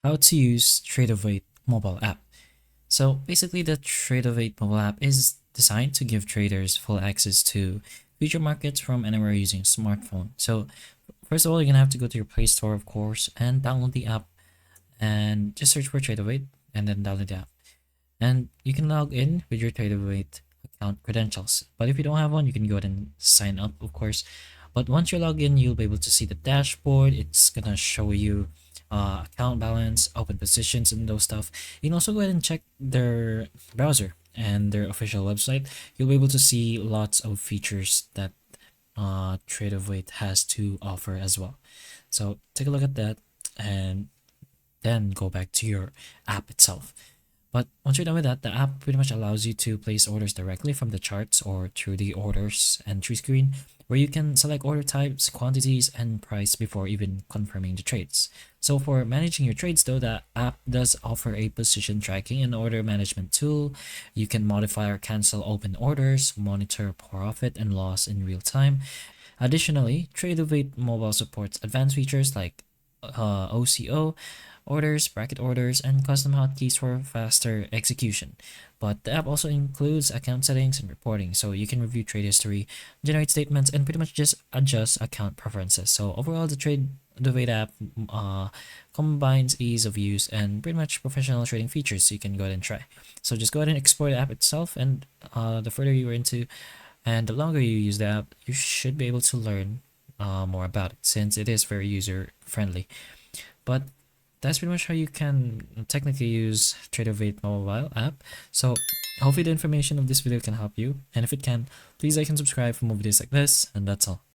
how to use Tradovate mobile app. So basically the Tradovate mobile app is designed to give traders full access to future markets from anywhere using a smartphone. So first of all, you're gonna have to go to your Play Store, of course, and download the app and just search for Tradovate and then download the app. And you can log in with your Tradovate account credentials. But if you don't have one, you can go ahead and sign up, of course. But once you log in, you'll be able to see the dashboard. It's gonna show you account balance, open positions, and those stuff. You can also go ahead and check their browser and their official website. You'll be able to see lots of features that Tradovate has to offer as well. So take a look at that and then go back to your app itself. But once you're done with that, the app pretty much allows you to place orders directly from the charts or through the orders entry screen, where you can select order types, quantities, and price before even confirming the trades. So for managing your trades though, the app does offer a position tracking and order management tool. You can modify or cancel open orders, monitor profit and loss in real time. Additionally, Tradovate Mobile supports advanced features like OCO, orders, bracket orders, and custom hotkeys for faster execution. But the app also includes account settings and reporting, so you can review trade history, generate statements, and pretty much just adjust account preferences. So overall, the Tradovate app combines ease of use and pretty much professional trading features, so you can go ahead and try. So just go ahead and explore the app itself, and the further you are into and the longer you use the app, you should be able to learn more about it, since it is very user friendly. But that's pretty much how you can technically use Tradovate mobile app. So hopefully the information of this video can help you, and if it can, please like and subscribe for more videos like this, and that's all.